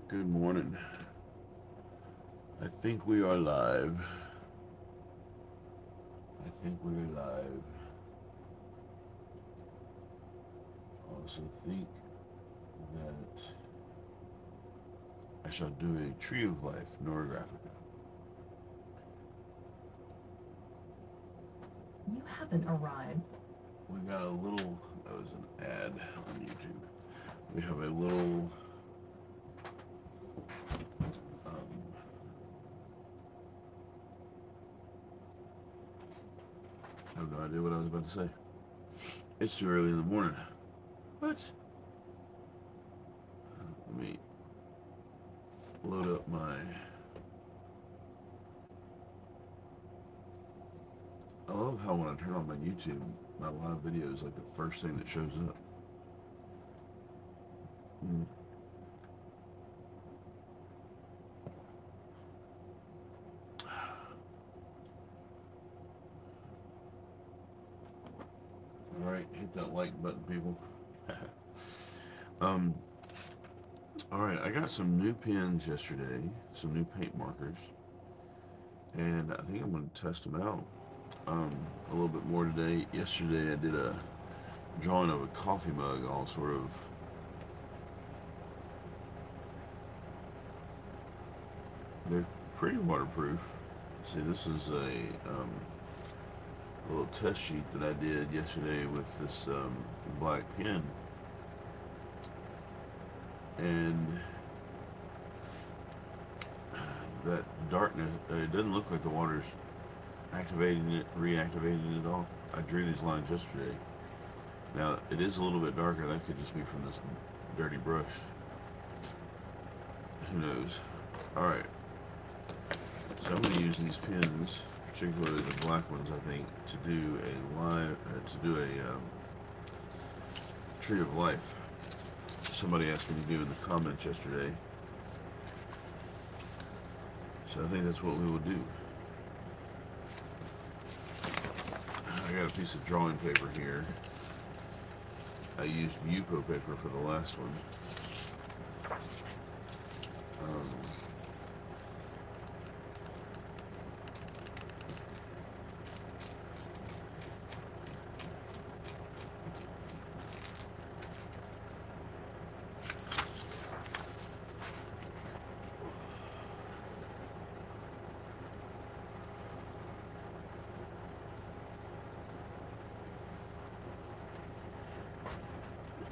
Good morning. I think we are live. I think we're live. I also think that I shall do a Tree of Life, Neurographica. You haven't arrived. We got a little, that was an ad on YouTube. We have a little, um, I have no idea what I was about to say. It's too early in the morning. What? Let me load up my. I love how when I turn on my YouTube, my live video is like the first thing that shows up. Mm. All right, hit that like button, people. um, all right, I got some new pens yesterday, some new paint markers, and I think I'm going to test them out a little bit more today. Yesterday, I did a drawing of a coffee mug, all sort of. They're pretty waterproof. See, this is a little test sheet that I did yesterday with this black pen, and that darkness, it doesn't look like the water's activating it, reactivating it all. I drew these lines yesterday. Now, it is a little bit darker. That could just be from this dirty brush. Who knows? Alright, so I'm going to use these pens, particularly the black ones, I think, to do a tree of life. Somebody asked me to do in the comments yesterday. So I think that's what we will do. I got a piece of drawing paper here. I used Yupo paper for the last one. Um,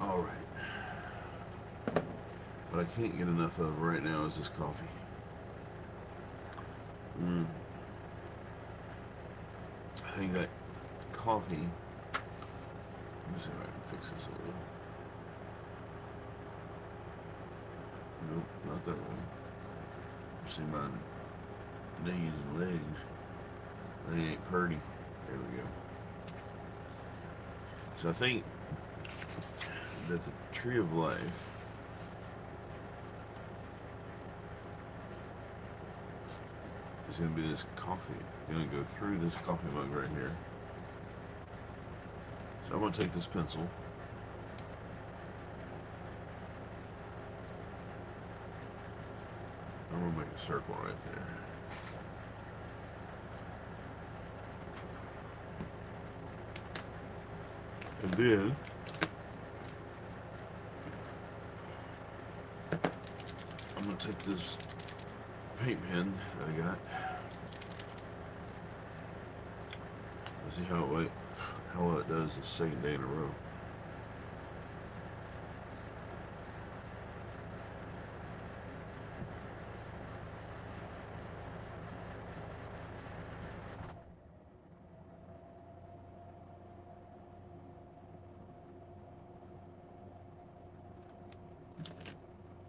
all right. What I can't get enough of right now is this coffee. Mm. I think that coffee. Let me see if I can fix this a little. Nope, not that way. See my knees and legs. They ain't purty. There we go. So I think that the tree of life is going to be this coffee. I'm going to go through this coffee mug right here. So I'm going to take this pencil. I'm going to make a circle right there. And then I'm going to take this paint pen that I got. Let's see how well it does the second day in a row.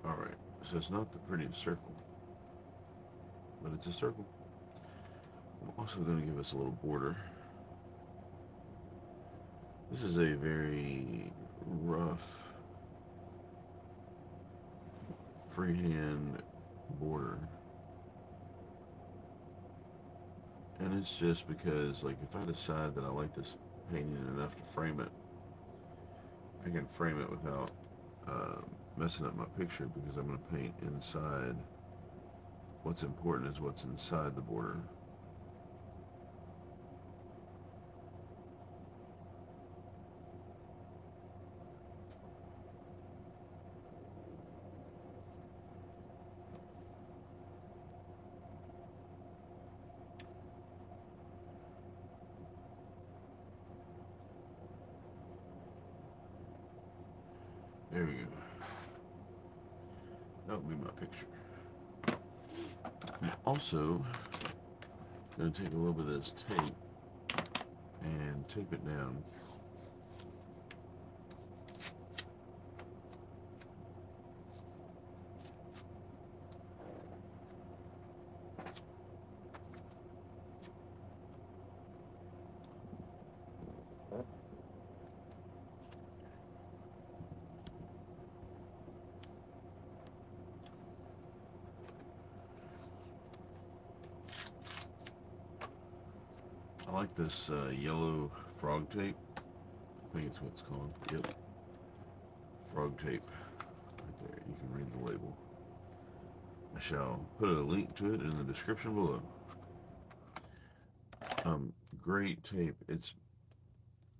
Alright, so it's not the prettiest circle, but it's a circle. I'm also going to give us a little border. This is a very rough freehand border. And it's just because, like, if I decide that I like this painting enough to frame it, I can frame it without messing up my picture because I'm going to paint inside. What's important is what's inside the border. There we go. That would be my picture. I'm also going to take a little bit of this tape and tape it down. I like this yellow frog tape. I think it's what it's called. Yep. Frog tape. Right there. You can read the label. I shall put a link to it in the description below. Great tape. It's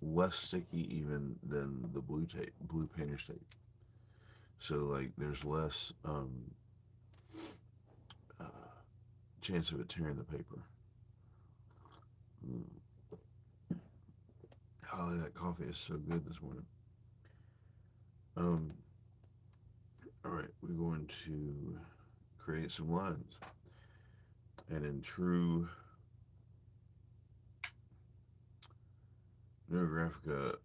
less sticky even than the blue tape, blue painter's tape. So like there's less uh, chance of it tearing the paper. Holly, that coffee is so good this morning. All right, we're going to create some lines, and in true Neurographica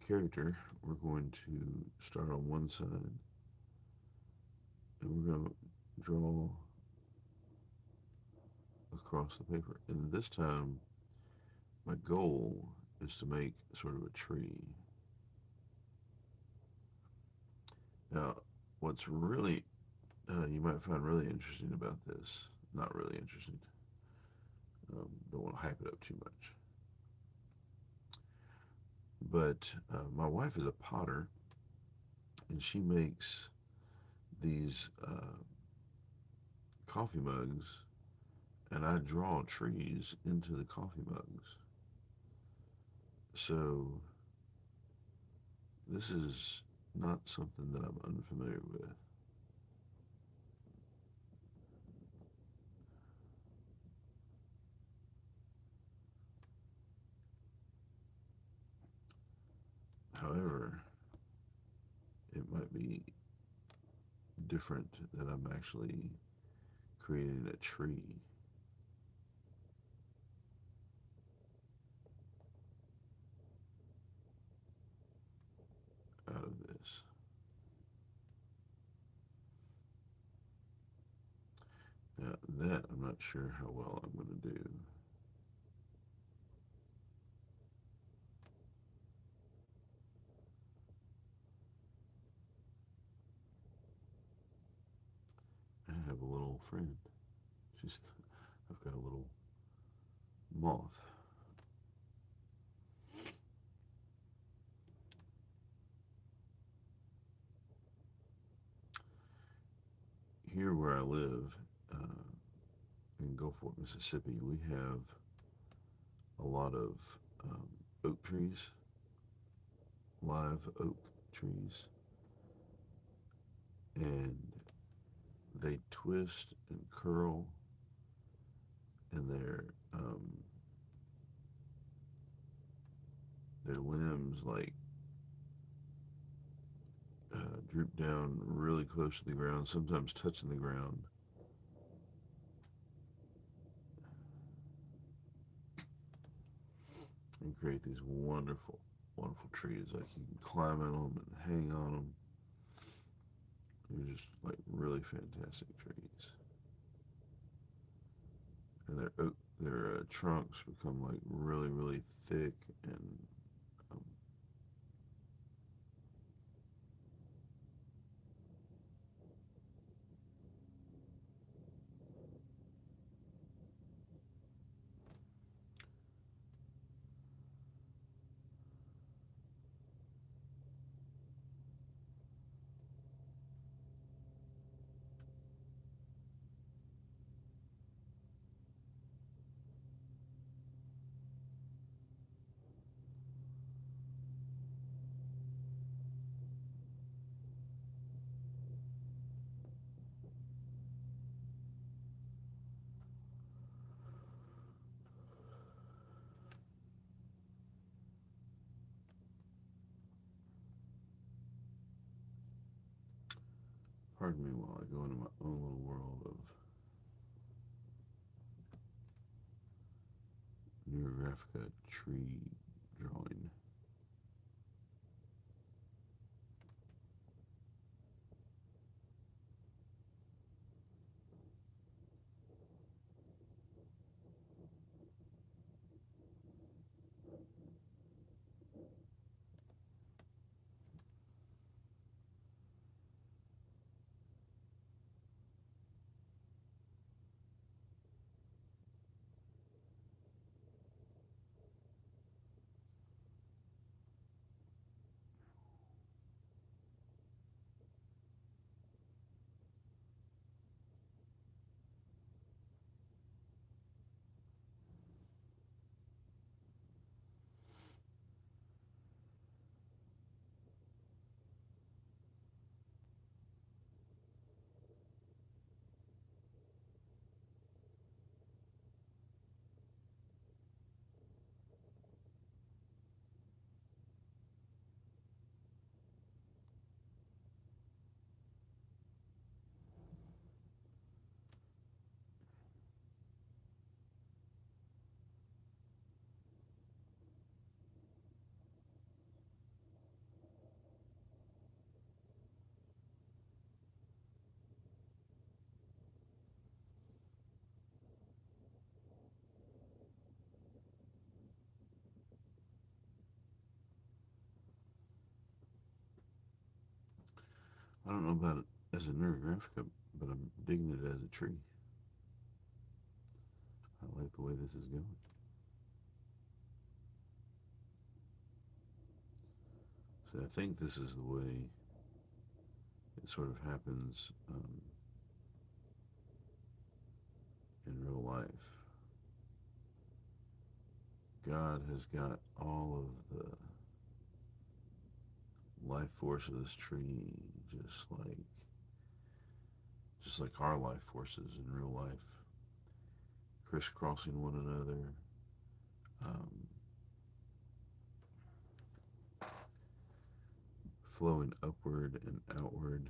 character, we're going to start on one side, and we're going to draw across the paper. And this time, my goal is to make sort of a tree. Now, what's really, you might find really interesting about this, not really interesting, don't want to hype it up too much, but my wife is a potter, and she makes these coffee mugs, and I draw trees into the coffee mugs. So this is not something that I'm unfamiliar with. However, it might be different that I'm actually creating a tree out of this. Now, that I'm not sure how well I'm going to do. I have a little friend. I've got a little moth. Here where I live, in Gulfport, Mississippi, we have a lot of oak trees, live oak trees, and they twist and curl, and their limbs like droop down really close to the ground, sometimes touching the ground. And create these wonderful, wonderful trees. Like you can climb in them and hang on them. They're just like really fantastic trees. And their trunks become like really, really thick and um, Pardon me while I go into my own little world of Neurographica tree drawing. I don't know about it as a Neurographica, but I'm digging it as a tree. I like the way this is going. So I think this is the way it sort of happens in real life. God has got all of the life force of this tree, just like our life forces in real life, crisscrossing one another, um, flowing upward and outward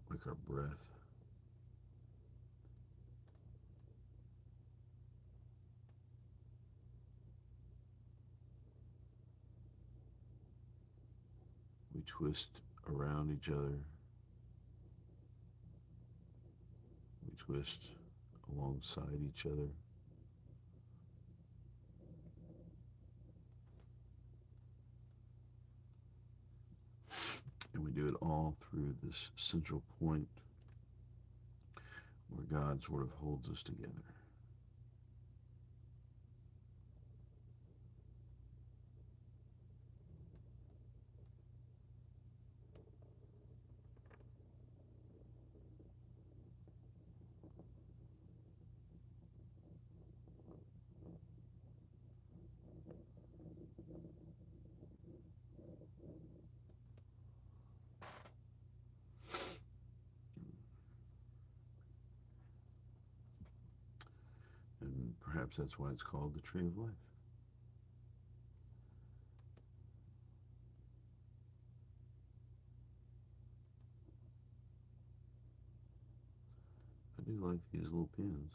like our breath. We twist around each other. We twist alongside each other. And we do it all through this central point where God sort of holds us together. And perhaps that's why it's called the tree of life. I do like these little pins.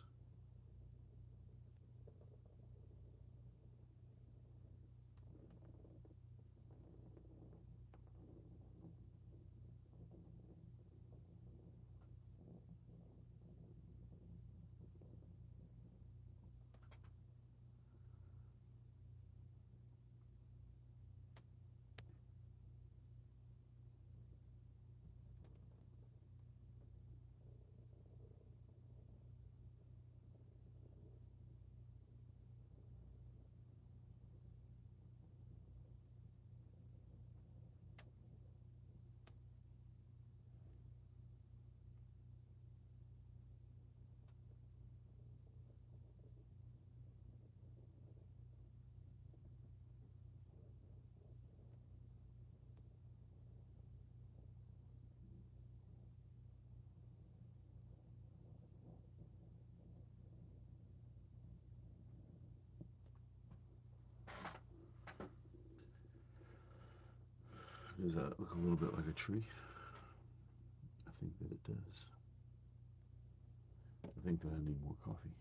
Does that look a little bit like a tree? think that it does. I think that I need more coffee.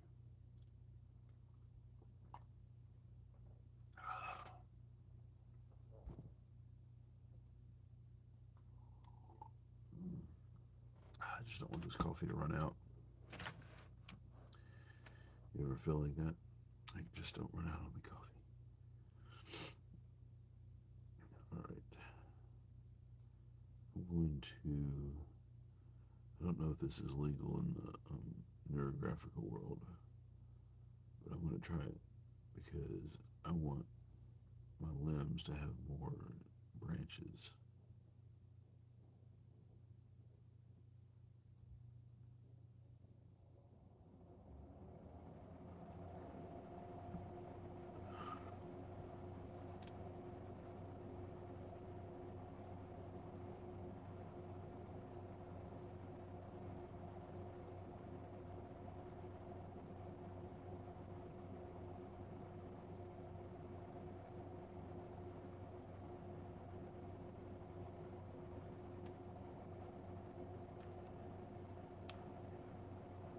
I just don't want this coffee to run out. You ever feel like that? I just don't run out on my coffee. All right. I'm going to. I don't know if this is legal in the Neurographica world, but I'm going to try it because I want my limbs to have more branches.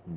Hmm.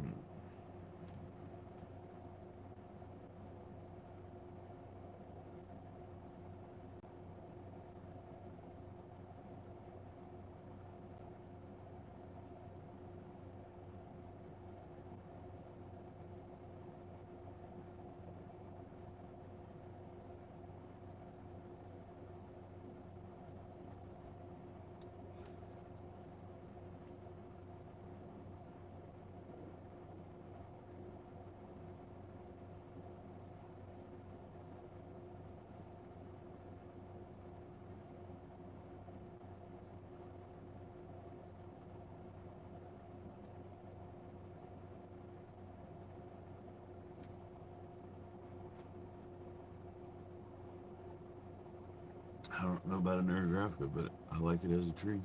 I don't know about a Neurographica, but I like it as a tree.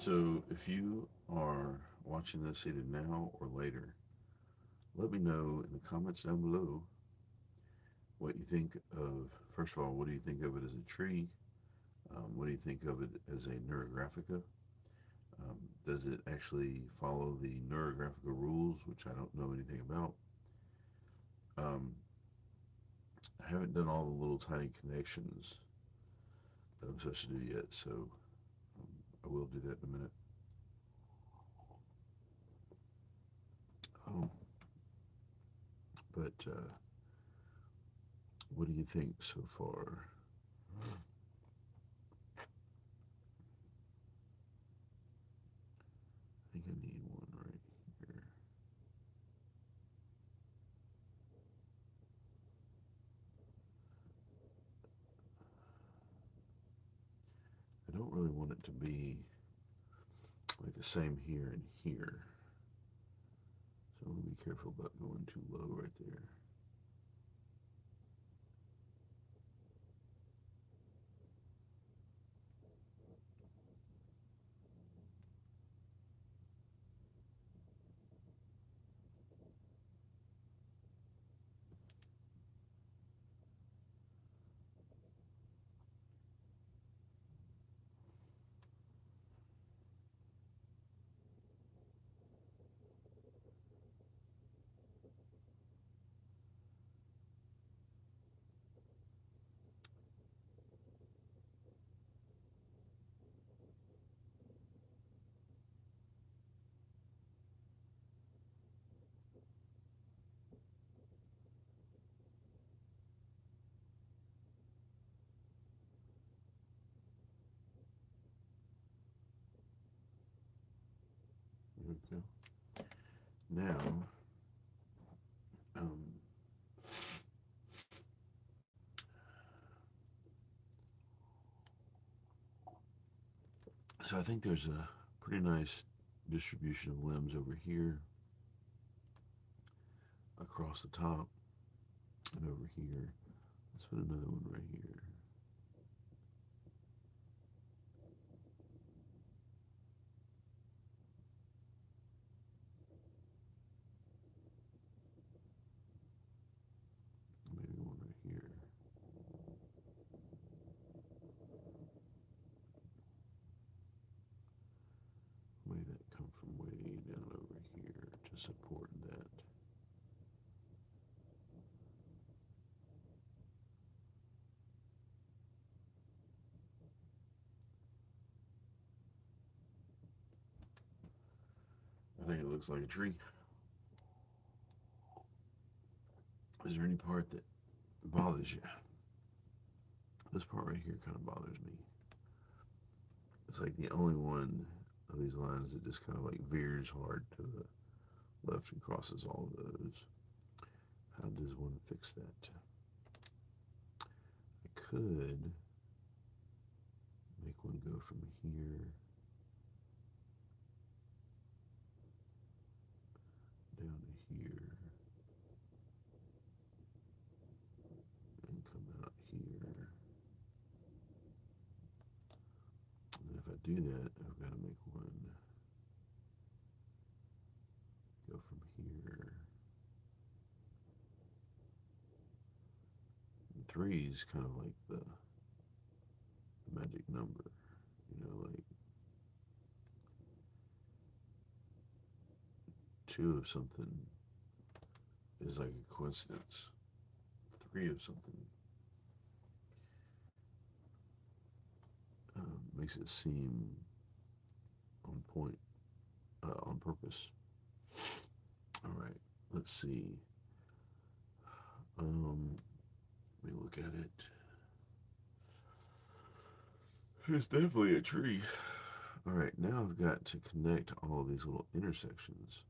So if you are watching this either now or later, let me know in the comments down below what you think of. First of all, what do you think of it as a tree? What do you think of it as a Neurographica? Does it actually follow the Neurographica rules, which I don't know anything about? Um, I haven't done all the little tiny connections that I'm supposed to do yet, so I will do that in a minute. Oh, but what do you think so far? I think I need one right here. I don't really want it to be like the same here and here. So I'm going to be careful about going too low right there. There we go. Now, um, so I think there's a Pretty nice distribution of limbs over here, across the top, and over here. Let's put another one right here. Maybe one right here. Way that come from way down over here to support that. I think it looks like a tree. Is there any part that bothers you? This part right here kind of bothers me. It's like the only one of these lines that just kind of like veers hard to the left and crosses all of those. How does one fix that? I could make one go from here down to here and come out here. And then if I do that, I've got to make one go from here. And 3 is kind of like the magic number, like 2 of something is like a coincidence. 3 of something makes it seem on point, on purpose. All right, let's see. Let me look at it. It's definitely a tree. All right, now I've got to connect all of these little intersections.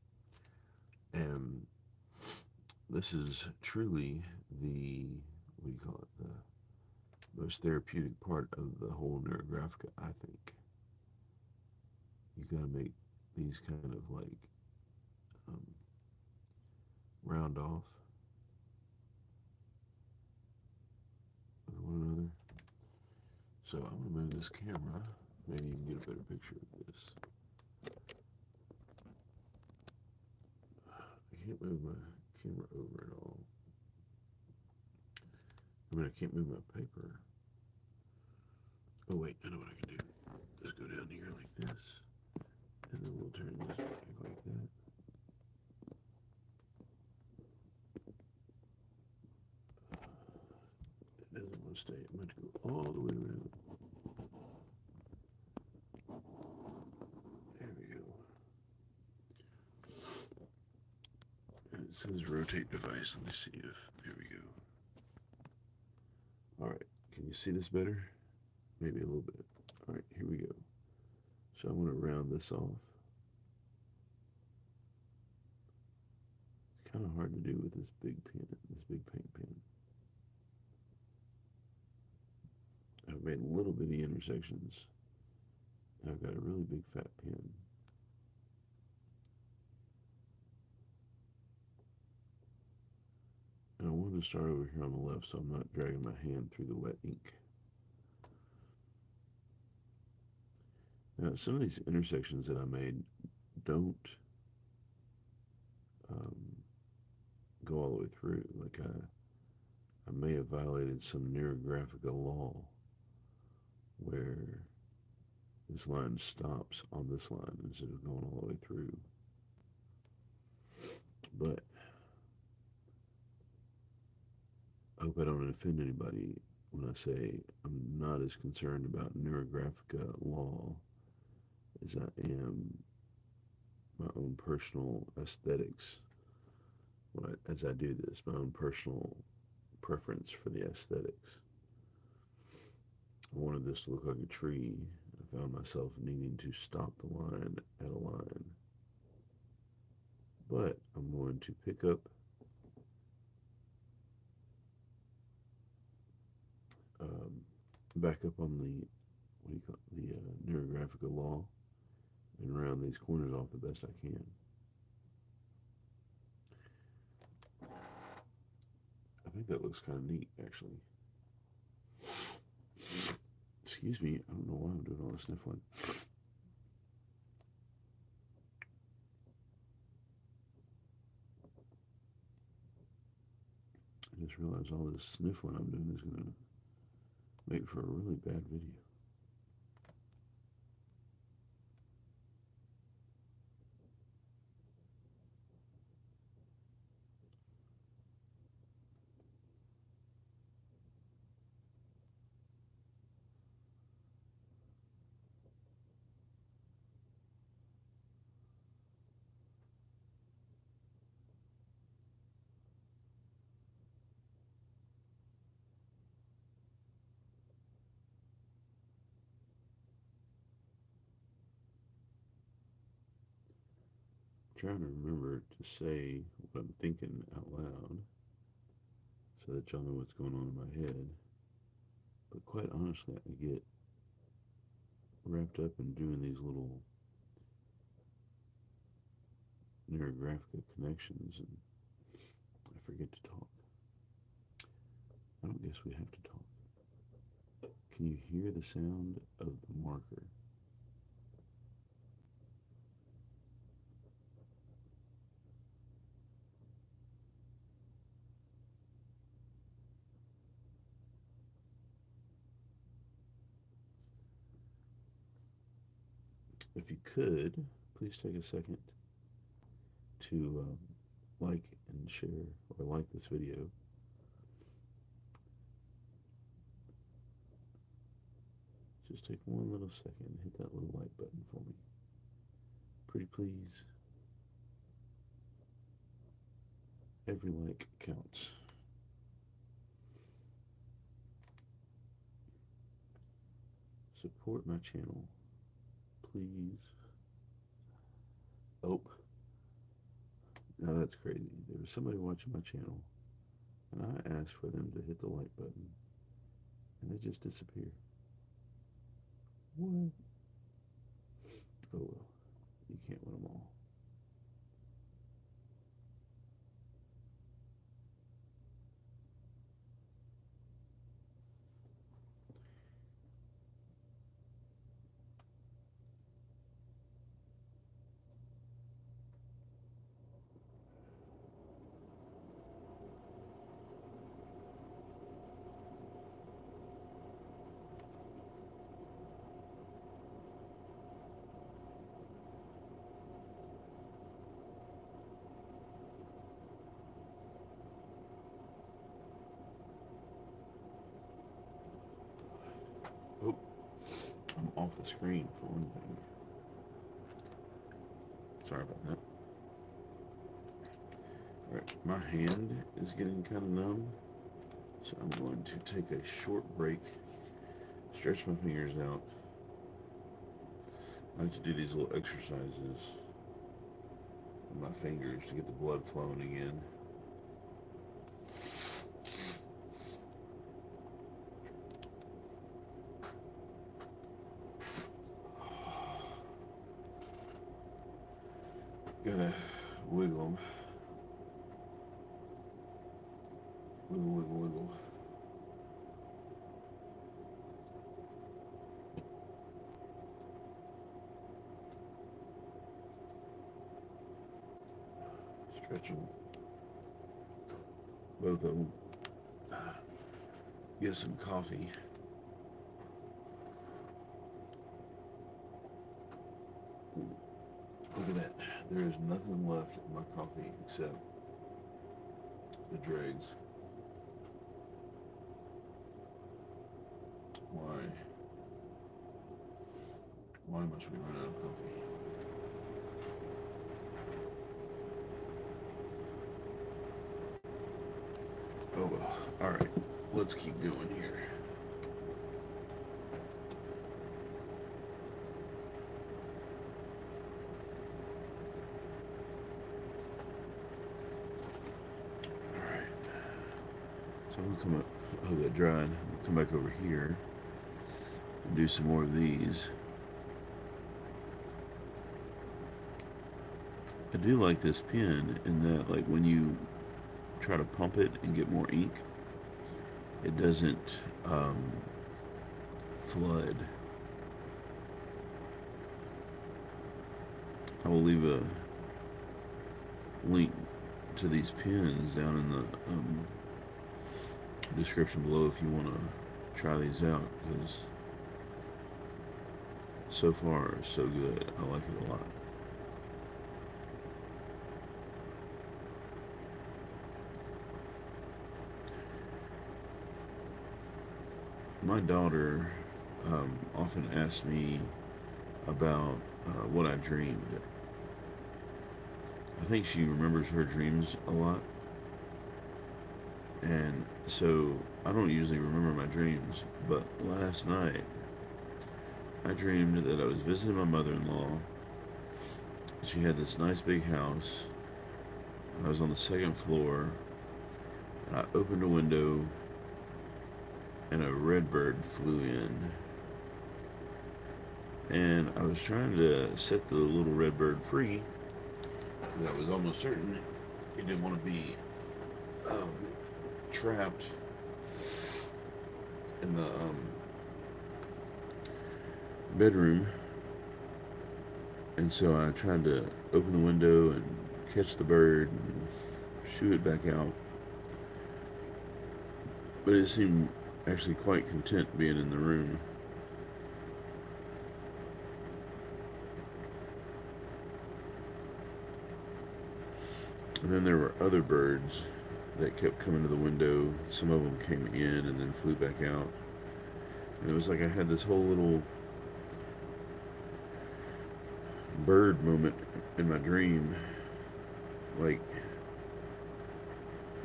And this is truly the, what do you call it, the most therapeutic part of the whole Neurographica, I think. You got to make these kind of like round off with one another. So I'm going to move this camera. Maybe you can get a better picture of this. I can't move my camera over at all. I can't move my paper. Oh wait, I know what I can do. Just go down here like this, and then we'll turn this back like that. It doesn't want to stay. I'm going to go all the way around. There we go. And it says rotate device. Let me see if, there we go. All right, can you see this better? Maybe a little bit. All right, here we go. So I'm going to round this off. It's kind of hard to do with this big pen, this big paint pen. I've made little bitty intersections. I've got a really big fat pen. And I wanted to start over here on the left so I'm not dragging my hand through the wet ink. Now, some of these intersections that I made don't go all the way through. Like I may have violated some Neurographica law where this line stops on this line instead of going all the way through. But I hope I don't offend anybody when I say I'm not as concerned about Neurographica law as I am my own personal aesthetics as I do this, my own personal preference for the aesthetics. I wanted this to look like a tree. I found myself needing to stop the line at a line. But I'm going to pick up back up on the, what do you call it, the Neurographica law, and round these corners off the best I can. I think that looks kind of neat, actually. Excuse me, I don't know why I'm doing all this sniffling. I just realized all this sniffling I'm doing is going to make for a really bad video. I'm trying to remember to say what I'm thinking out loud so that y'all know what's going on in my head. But quite honestly, I get wrapped up in doing these little Neurographica connections and I forget to talk. I don't guess we have to talk. Can you hear the sound of the marker? If you could, please take a second to like and share or like this video. Just take one little second and hit that little like button for me. Pretty please. Every like counts. Support my channel, please. Oh, now that's crazy. There was somebody watching my channel, and I asked for them to hit the like button, and they just disappear. What? Oh well, you can't win them all. Oh, I'm off the screen for one thing. Sorry about that. Alright, my hand is getting kind of numb, so I'm going to take a short break, stretch my fingers out. I like to do these little exercises with my fingers to get the blood flowing again. Gotta wiggle them. Wiggle, wiggle, wiggle. Stretch them. Both of them. Get some coffee. Look at that. There is nothing left in my coffee except the dregs. Why? Why must we run out of coffee? Oh well. Alright. Let's keep going here. So I'm gonna come up, oh, that dried. I'll come back over here and do some more of these. I do like this pen in that, like, when you try to pump it and get more ink, it doesn't flood. I will leave a link to these pens down in the description below if you want to try these out, because so far so good. I like it a lot. My daughter often asks me about what I dreamed. I think she remembers her dreams a lot, and so I don't usually remember my dreams. But last night, I dreamed that I was visiting my mother in law. She had this nice big house. I was on the second floor, and I opened a window, and a red bird flew in. And I was trying to set the little red bird free because I was almost certain he didn't want to be um, trapped in the bedroom. And so I tried to open the window and catch the bird and shoo it back out. But it seemed actually quite content being in the room. And then there were other birds that kept coming to the window. Some of them came in and then flew back out. And it was like I had this whole little bird moment in my dream. Like,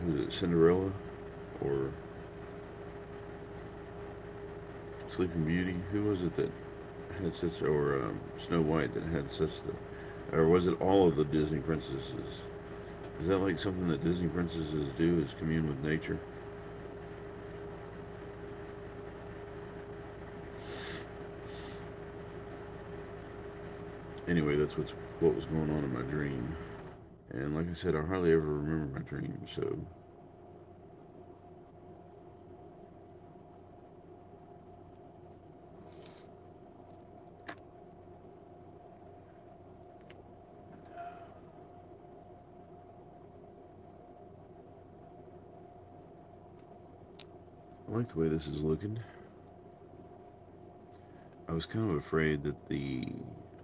was it Cinderella or Sleeping Beauty? Who was it that had such, or Snow White that had such the, or was it all of the Disney princesses? Is that like something that Disney princesses do? Is commune with nature? Anyway, that's what was going on in my dream. And like I said, I hardly ever remember my dreams, so I like the way this is looking. I was kind of afraid that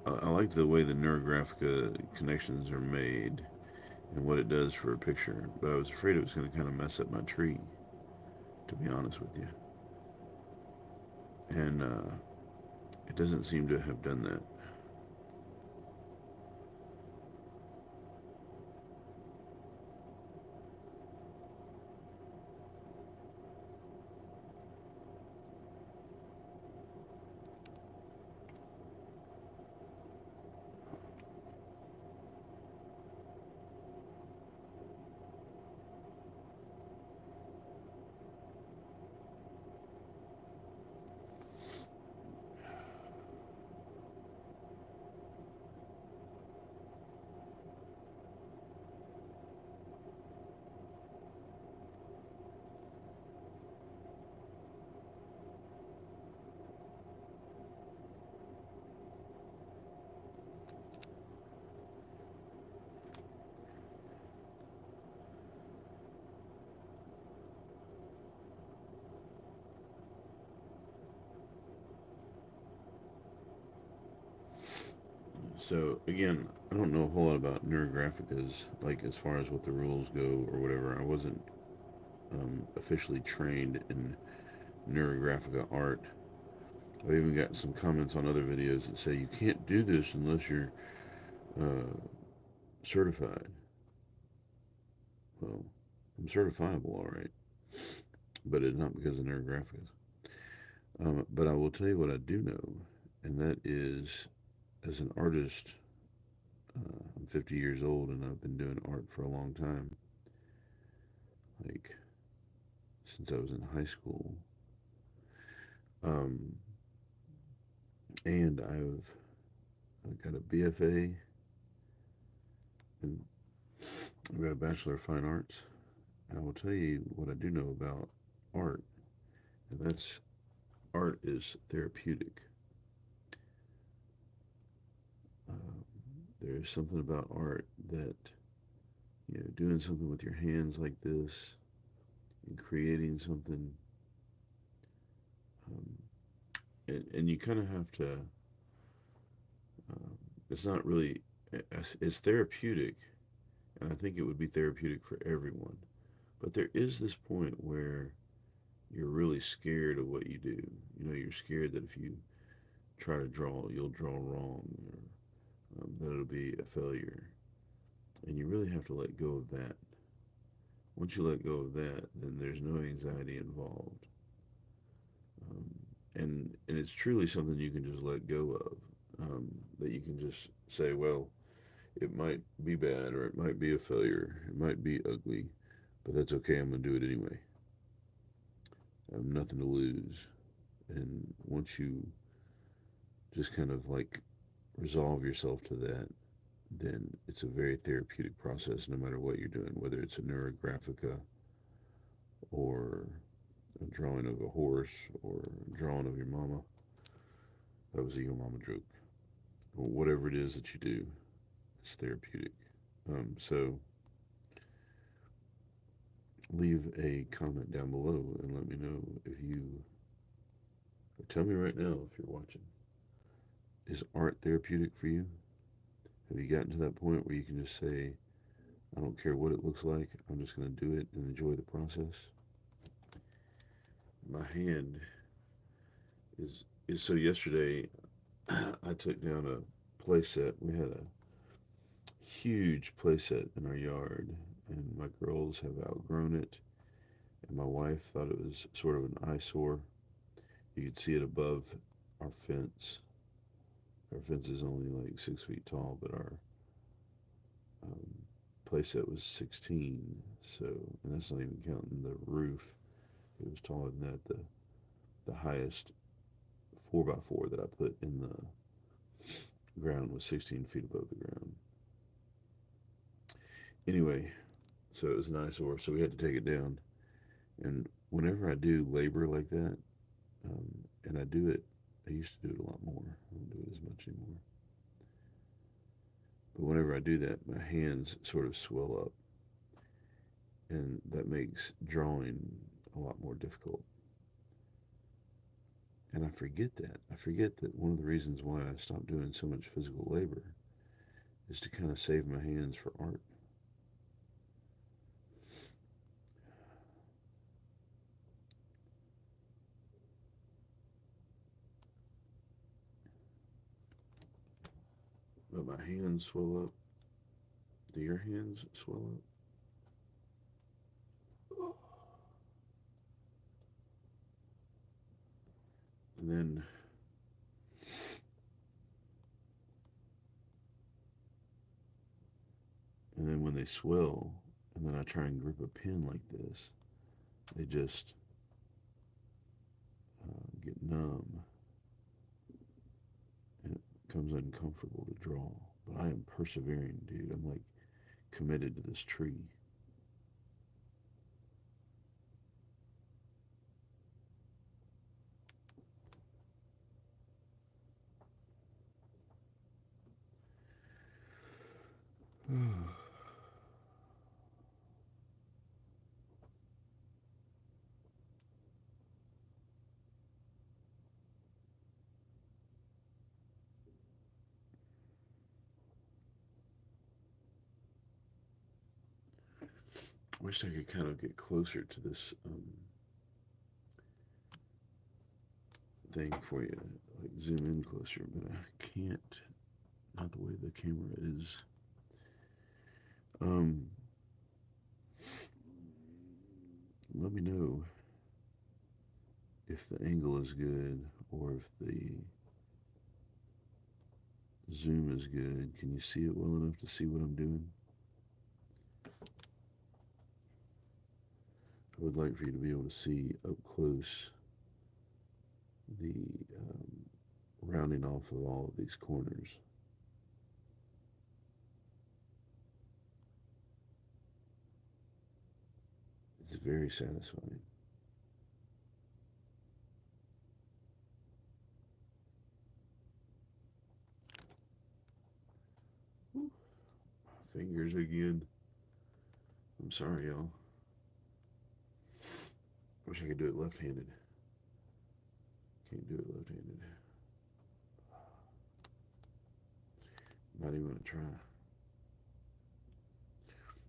I like the way the Neurographica connections are made and what it does for a picture, but I was afraid it was going to kind of mess up my tree, to be honest with you. And it doesn't seem to have done that. So again, I don't know a whole lot about Neurographica's, like as far as what the rules go or whatever. I wasn't officially trained in Neurographica art. I've even got some comments on other videos that say you can't do this unless you're uh, certified. Well, I'm certifiable, all right, but it's not because of Neurographics. But I will tell you what I do know, and that is, as an artist, I'm 50 years old and I've been doing art for a long time, like since I was in high school. Um, and I've got a BFA And I've got a Bachelor of Fine Arts. And I will tell you what I do know about art, and that's art is therapeutic. Uh, there is something about art that, doing something with your hands like this and creating something, um, and you kind of have to, it's not really, it's therapeutic, and I think it would be therapeutic for everyone. But there is this point where you're really scared of what you do. You're scared that if you try to draw, you'll draw wrong, or that it'll be a failure. And you really have to let go of that. Once you let go of that, then there's no anxiety involved. Um, and it's truly something you can just let go of. That you can just say, well, it might be bad, or it might be a failure, it might be ugly, but that's okay. I'm gonna do it anyway. I have nothing to lose. And once you just kind of like resolve yourself to that, then it's a very therapeutic process no matter what you're doing, whether it's a Neurographica or a drawing of a horse or a drawing of your mama. That was a your mama joke. Or whatever it is that you do, it's therapeutic. So leave a comment down below and let me know if you, or tell me right now if you're watching. Is art therapeutic for you? Have you gotten to that point where you can just say, I don't care what it looks like, I'm just going to do it and enjoy the process? My hand is so yesterday I took down a play set. We had a huge play set in our yard, and my girls have outgrown it, and my wife thought it was sort of an eyesore. You could see it above our fence. Our fence is only like 6 feet tall, but our um, playset was 16. So, and that's not even counting the roof. It was taller than that. The highest 4x4 that I put in the ground was 16 feet above the ground. Anyway, so it was an eyesore. So we had to take it down. And whenever I do labor like that, and I do it, I used to do it a lot more. I don't do it as much anymore. But whenever I do that, my hands sort of swell up, and that makes drawing a lot more difficult. And I forget that. I forget that one of the reasons why I stopped doing so much physical labor is to kind of save my hands for art. But my hands swell up. Do your hands swell up? And then when they swell, and then I try and grip a pen like this, they just get numb, and it becomes uncomfortable to draw. But I am persevering, dude. I'm like committed to this tree. Wish I could kind of get closer to this thing for you, like zoom in closer, but I can't. Not the way the camera is. Um, Let me know if the angle is good or if the zoom is good. Can you see it well enough to see what I'm doing? I would like for you to be able to see up close the rounding off of all of these corners. very satisfying. Fingers again. I'm sorry, y'all. Wish I could do it left-handed. Can't do it left-handed. Not even gonna try.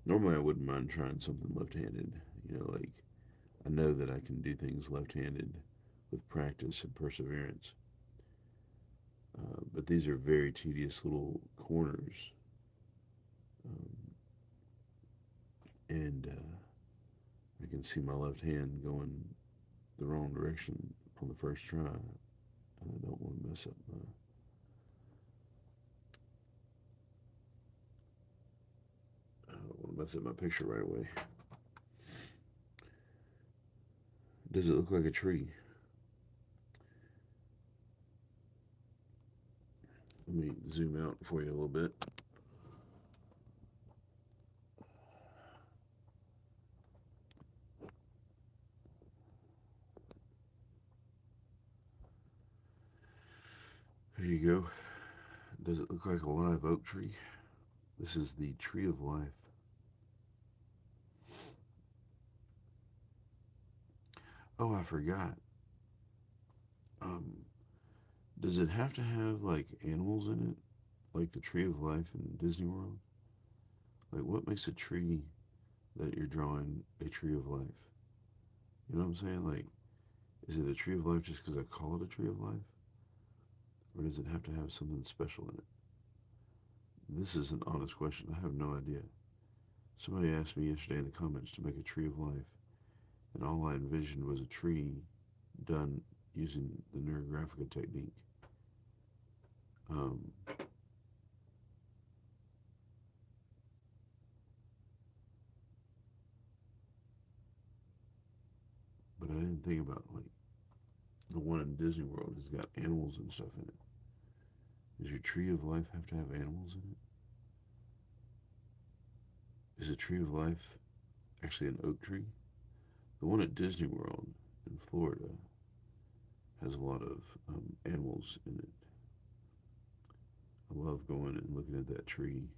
Normally, I wouldn't mind trying something left-handed. Like I know that I can do things left-handed with practice and perseverance. But these are very tedious little corners, and I can see my left hand going the wrong direction on the first try, and I don't want to mess up my. I don't want to mess up my picture right away. Does it look like a tree? Let me zoom out for you a little bit. There you go. Does it look like a live oak tree? This is the tree of life. Oh, I forgot. Um, does it have to have like animals in it, like the tree of life in Disney World? Like, what makes a tree that you're drawing a tree of life? You know what I'm saying? Like, is it a tree of life just because I call it a tree of life? Or does it have to have something special in it? This is an honest question. I have no idea. Somebody asked me yesterday in the comments to make a tree of life, and all I envisioned was a tree done using the Neurographica technique. Um, but I didn't think about like the one in Disney World has got animals and stuff in it. Does your tree of life have to have animals in it? Is a tree of life actually an oak tree? The one at Disney World in Florida has a lot of animals in it. I love going and looking at that tree.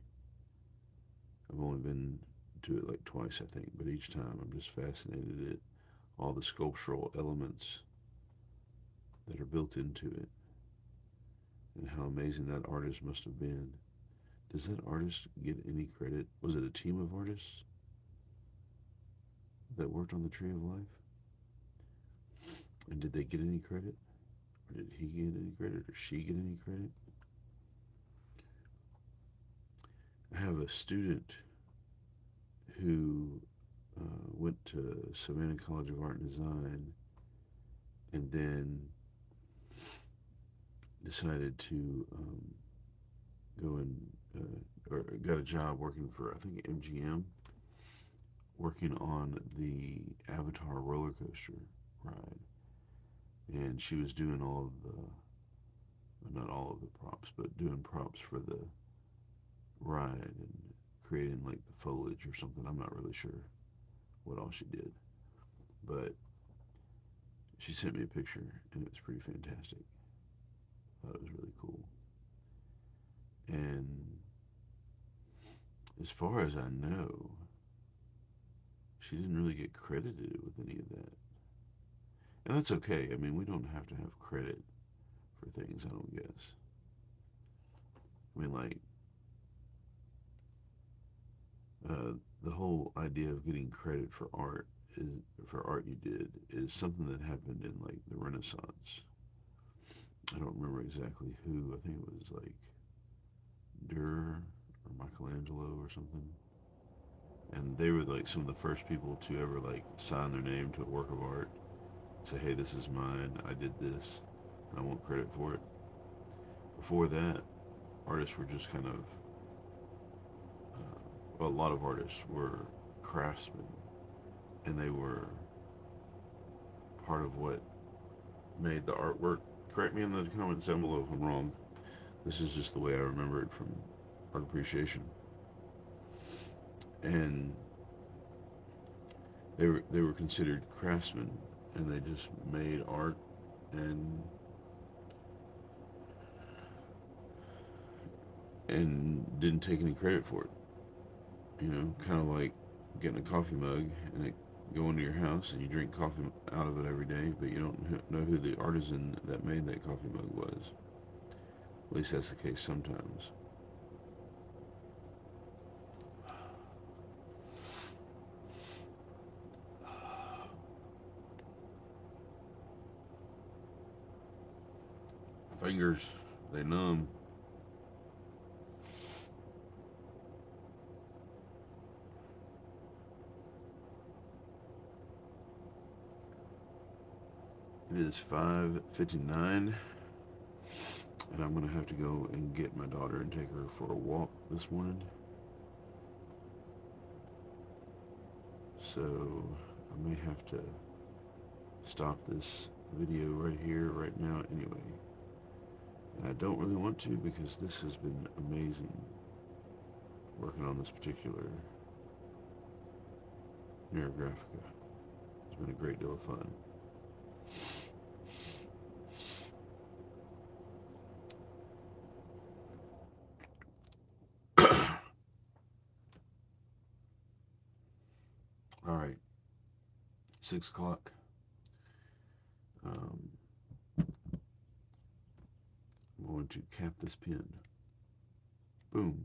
I've only been to it like twice, I think, but each time I'm just fascinated at all the sculptural elements that are built into it and how amazing that artist must have been. Does that artist get any credit? Was it a team of artists that worked on the Tree of Life? And did they get any credit? Or did he get any credit? Or she get any credit? I have a student who went to Savannah College of Art and Design and then decided to go and or got a job working for, I think, MGM, working on the Avatar roller coaster ride. And she was doing all of the, well, not all of the props, but doing props for the ride and creating like the foliage or something. I'm not really sure what all she did, but she sent me a picture and it was pretty fantastic. I thought it was really cool. And as far as I know, she didn't really get credited with any of that. And that's okay. I mean, we don't have to have credit for things, I don't guess. I mean, like, the whole idea of getting credit for art is for art you did is something that happened in like the Renaissance. I don't remember exactly who. I think it was like Durer or Michelangelo or something. And they were like some of the first people to ever like sign their name to a work of art. Say, hey, this is mine. I did this. And I want credit for it. Before that, artists were just kind of, well, a lot of artists were craftsmen, and they were part of what made the artwork. Correct me in the comments down below if I'm wrong. This is just the way I remember it from art appreciation. And They were considered craftsmen, and they just made art and didn't take any credit for it. Kind of like getting a coffee mug and it go into your house and you drink coffee out of it every day, but you don't know who the artisan that made that coffee mug was. At least that's the case sometimes. Fingers, they numb. It is 5:59, and I'm gonna have to go and get my daughter and take her for a walk this morning. So I may have to stop this video right here, right now, anyway. And I don't really want to because this has been amazing working on this particular Neurographica. It's been a great deal of fun. All right, 6 o'clock. Um, I'm going to cap this pin. Boom.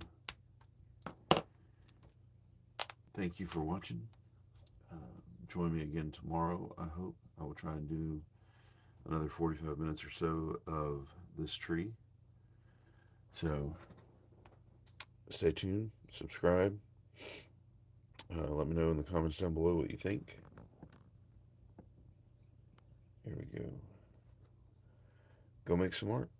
Thank you for watching. Uh, Join me again tomorrow, I hope. I will try and do another 45 minutes or so of this tree. So stay tuned, subscribe. Let me know in the comments down below what you think. Here we go. Go make some art.